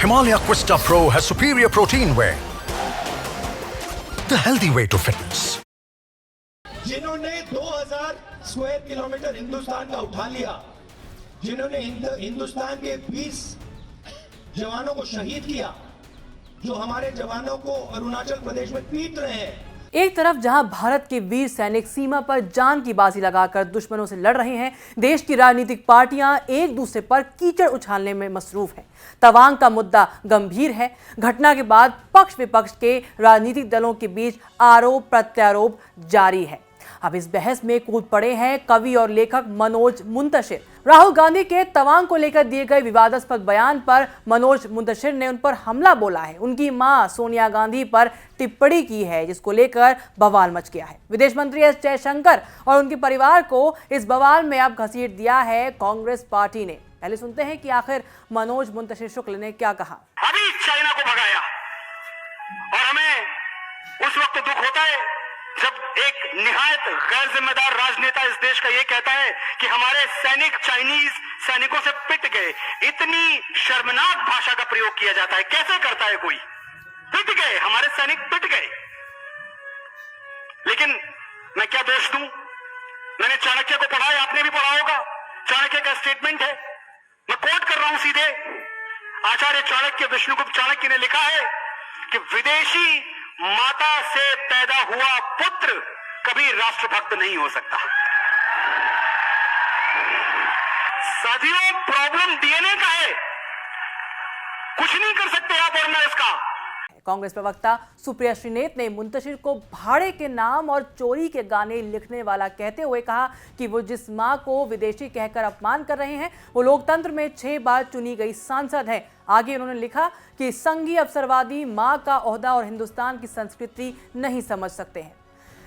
Himalaya Questa Pro has superior protein whey, the healthy way to fitness. जिन्होंने 2000 square kilometre Hindustan का उठा लिया, जिन्होंने हिंदुस्तान के 20 जवानों को शहीद किया, जो हमारे जवानों को अरुणाचल प्रदेश में पीट रहे हैं। एक तरफ जहां भारत के वीर सैनिक सीमा पर जान की बाजी लगाकर दुश्मनों से लड़ रहे हैं, देश की राजनीतिक पार्टियां एक दूसरे पर कीचड़ उछालने में मसरूफ हैं। तवांग का मुद्दा गंभीर है। घटना के बाद पक्ष विपक्ष के राजनीतिक दलों के बीच आरोप प्रत्यारोप जारी है। अब इस बहस में कूद पड़े हैं कवि और लेखक मनोज मुंतशिर। राहुल गांधी के तवांग को लेकर दिए गए विवादास्पद बयान पर मनोज मुंतशिर ने उन पर हमला बोला है। उनकी मां सोनिया गांधी पर टिप्पणी की है, जिसको लेकर बवाल मच गया है। विदेश मंत्री एस जयशंकर और उनके परिवार को इस बवाल में अब घसीट दिया है कांग्रेस पार्टी ने। पहले सुनते हैं कि आखिर मनोज मुंतशिर शुक्ल ने क्या कहा। अभी चाइना को भगाया और हमें उस वक्त दुख होता है जब एक निहायत गैर जिम्मेदार राजनेता इस देश का ये कहता है कि हमारे सैनिक चाइनीज सैनिकों से पिट गए। इतनी शर्मनाक भाषा का प्रयोग किया जाता है। कैसे करता है कोई? पिट गए, हमारे सैनिक पिट गए। लेकिन मैं क्या दोष दूं? मैंने चाणक्य को पढ़ा है, आपने भी पढ़ा होगा। चाणक्य का स्टेटमेंट है, मैं कोट कर रहा हूं सीधे। आचार्य चाणक्य, विष्णुगुप्त चाणक्य ने लिखा है कि विदेशी माता से पैदा हुआ पुत्र कभी राष्ट्रभक्त नहीं हो सकता। साथियों, प्रॉब्लम डीएनए का है, कुछ नहीं कर सकते आप और मैं इसका। कांग्रेस प्रवक्ता सुप्रिया श्रीनेत ने मुंतशिर को भाड़े के नाम और चोरी के गाने लिखने वाला कहते हुए कहा कि वो जिस मां को विदेशी कहकर अपमान कर रहे हैं, वो लोकतंत्र में 6 बार चुनी गई सांसद है। आगे उन्होंने लिखा कि संघीय अवसरवादी मां का ओहदा और हिंदुस्तान की संस्कृति नहीं समझ सकते हैं।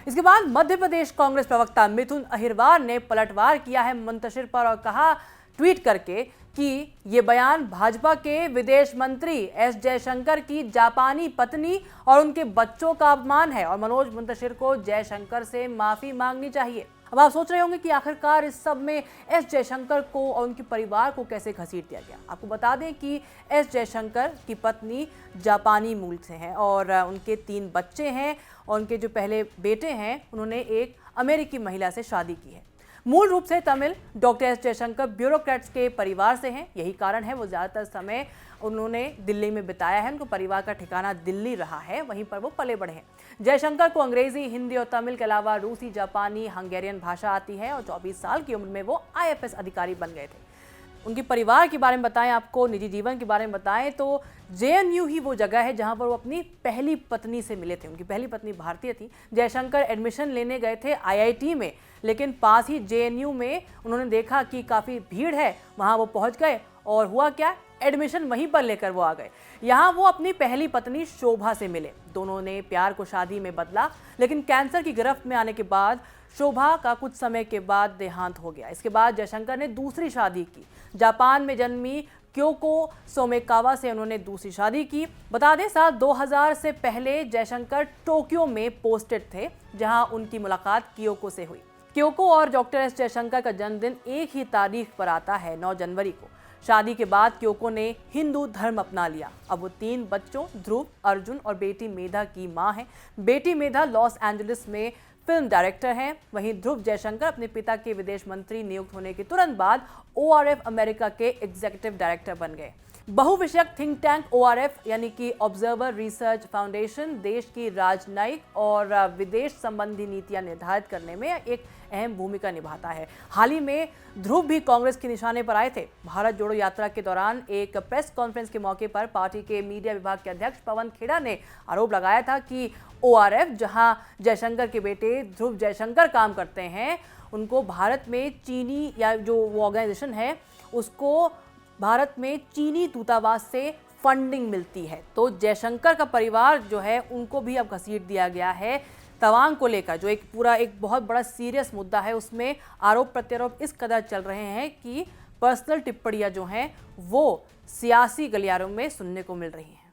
इसके बाद मध्य प्रदेश कांग्रेस प्रवक्ता मिथुन अहिरवार ने पलटवार किया है मुंतशिर पर और कहा ट्वीट करके कि ये बयान भाजपा के विदेश मंत्री एस जयशंकर की जापानी पत्नी और उनके बच्चों का अपमान है और मनोज मुंतशिर को जयशंकर से माफी मांगनी चाहिए। अब आप सोच रहे होंगे कि आखिरकार इस सब में एस जयशंकर को और उनके परिवार को कैसे घसीट दिया गया। आपको बता दें कि एस जयशंकर की पत्नी जापानी मूल से हैं और उनके 3 बच्चे हैं और उनके जो पहले बेटे हैं उन्होंने एक अमेरिकी महिला से शादी की है। मूल रूप से Tamil doctor S Jaishankar bureaucrats के परिवार से हैं। यही कारण है वो ज़्यादातर समय उन्होंने दिल्ली में बिताया है। उनको परिवार का ठिकाना दिल्ली रहा है, वहीं पर वो पले बढ़े हैं। जयशंकर को अंग्रेजी, हिंदी और तमिल के अलावा रूसी, जापानी, हंगेरियन भाषा आती है और 24 साल की उम्र में वो IFS अधिकारी बन गए थे। उनके परिवार के बारे में बताएं, आपको निजी जीवन के बारे में बताएं तो JNU ही वो जगह है जहां पर वो अपनी पहली पत्नी से मिले थे। उनकी पहली पत्नी भारतीय थी। जयशंकर एडमिशन लेने गए थे IIT में, लेकिन पास ही JNU में उन्होंने देखा कि काफ़ी भीड़ है, वहां वो पहुंच गए और हुआ क्या, एडमिशन वहीं पर लेकर वो आ गए। यहाँ वो अपनी पहली पत्नी शोभा से मिले। दोनों ने प्यार को शादी में बदला, लेकिन कैंसर की गिरफ्त में आने के बाद शोभा का कुछ समय के बाद देहांत हो गया। इसके बाद जयशंकर ने दूसरी शादी की। जापान में जन्मी क्योको सोमेकावा से उन्होंने दूसरी शादी की। बता दें साल 2000 से पहले जयशंकर टोक्यो में पोस्टेड थे, जहां उनकी मुलाकात क्योको से हुई। क्योको और डॉक्टर एस जयशंकर का जन्मदिन एक ही तारीख पर आता है, 9 जनवरी को। शादी के बाद क्योको ने हिंदू धर्म अपना लिया। अब वो 3 बच्चों ध्रुव, अर्जुन और बेटी मेधा की मां हैं। बेटी मेधा लॉस एंजलिस में फिल्म डायरेक्टर हैं। वहीं ध्रुव जयशंकर अपने पिता के विदेश मंत्री नियुक्त होने के तुरंत बाद ORF अमेरिका के एग्जीक्यूटिव डायरेक्टर बन गए। बहुविषयक थिंक टैंक ORF यानी कि ऑब्जर्वर रिसर्च फाउंडेशन देश की राजनयिक और विदेश संबंधी नीतियां निर्धारित करने में एक अहम भूमिका निभाता है। हाल ही में ध्रुव भी कांग्रेस के निशाने पर आए थे। भारत जोड़ो यात्रा के दौरान एक प्रेस कॉन्फ्रेंस के मौके पर पार्टी के मीडिया विभाग के अध्यक्ष पवन खेड़ा ने आरोप लगाया था कि ORF, जहां जयशंकर के बेटे ध्रुव जयशंकर काम करते हैं, उनको भारत में चीनी या जो वो ऑर्गेनाइजेशन है उसको भारत में चीनी दूतावास से फंडिंग मिलती है। तो जयशंकर का परिवार जो है उनको भी अब घसीट दिया गया है तवांग को लेकर, जो एक बहुत बड़ा सीरियस मुद्दा है। उसमें आरोप प्रत्यारोप इस कदर चल रहे हैं कि पर्सनल टिप्पणियां जो हैं वो सियासी गलियारों में सुनने को मिल रही हैं।